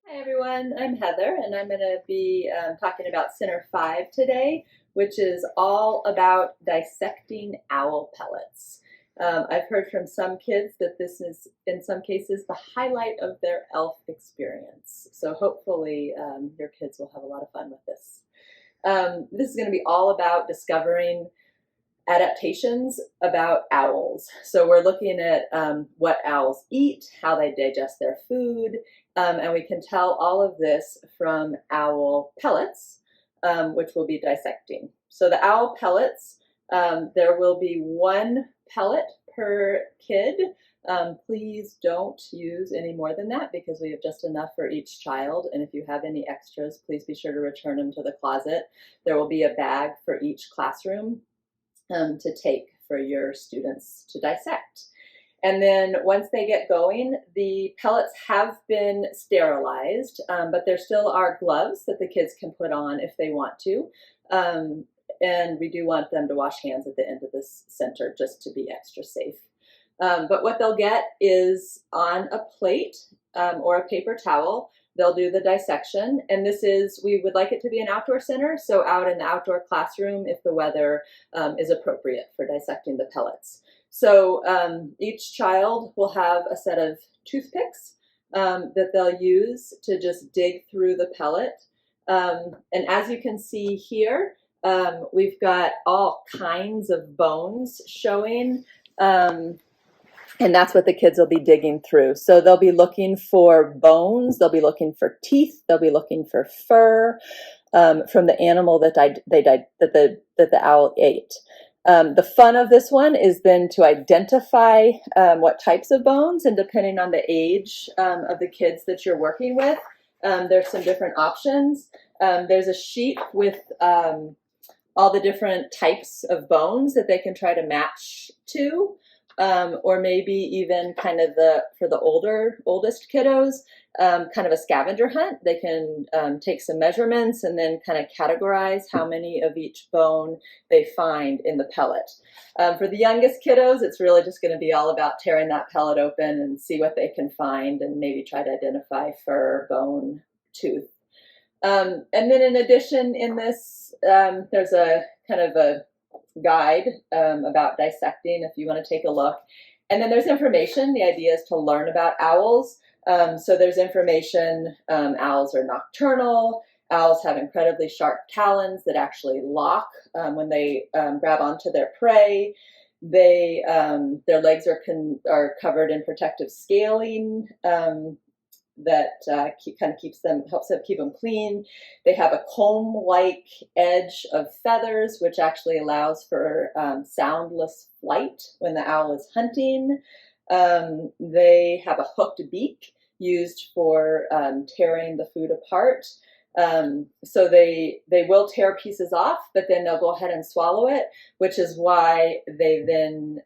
Hi everyone, I'm Heather and I'm going to be talking about Center 5 today, which is all about dissecting owl pellets. I've heard from some kids that this is, in some cases, the highlight of their ELF experience. So hopefully your kids will have a lot of fun with this. This is going to be all about discovering adaptations about owls. So we're looking at what owls eat, how they digest their food, and we can tell all of this from owl pellets, which we'll be dissecting. So the owl pellets, there will be one pellet per kid. Please don't use any more than that because we have just enough for each child. And if you have any extras, please be sure to return them to the closet. There will be a bag for each classroom to take for your students to dissect. And then once they get going, the pellets have been sterilized, but there still are gloves that the kids can put on if they want to. And we do want them to wash hands at the end of this center just to be extra safe. But what they'll get is on a plate or a paper towel, they'll do the dissection. And this is, we would like it to be an outdoor center, so out in the outdoor classroom if the weather is appropriate for dissecting the pellets. So each child will have a set of toothpicks that they'll use to just dig through the pellet. And as you can see here, we've got all kinds of bones showing. And that's what the kids will be digging through. So they'll be looking for bones, they'll be looking for teeth, they'll be looking for fur from the animal that the owl ate. The fun of this one is then to identify what types of bones, and depending on the age of the kids that you're working with, there's some different options. There's a sheet with all the different types of bones that they can try to match to. Or maybe even kind of for the oldest kiddos, kind of a scavenger hunt. They can take some measurements and then kind of categorize how many of each bone they find in the pellet. For the youngest kiddos, it's really just going to be all about tearing that pellet open and see what they can find and maybe try to identify fur, bone, tooth. And then in addition in this, there's a kind of a guide about dissecting if you want to take a look. And then there's information. The idea is to learn about owls. So there's information. Owls are nocturnal. Owls have incredibly sharp talons that actually lock when they grab onto their prey. Their legs are covered in protective scaling that helps them keep them clean. They have a comb-like edge of feathers, which actually allows for soundless flight when the owl is hunting. They have a hooked beak used for tearing the food apart. So they will tear pieces off, but then they'll go ahead and swallow it, which is why they then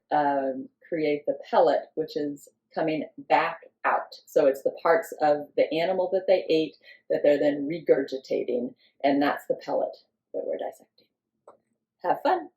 create the pellet, which is coming back out. So it's the parts of the animal that they ate that they're then regurgitating, and that's the pellet that we're dissecting. Have fun.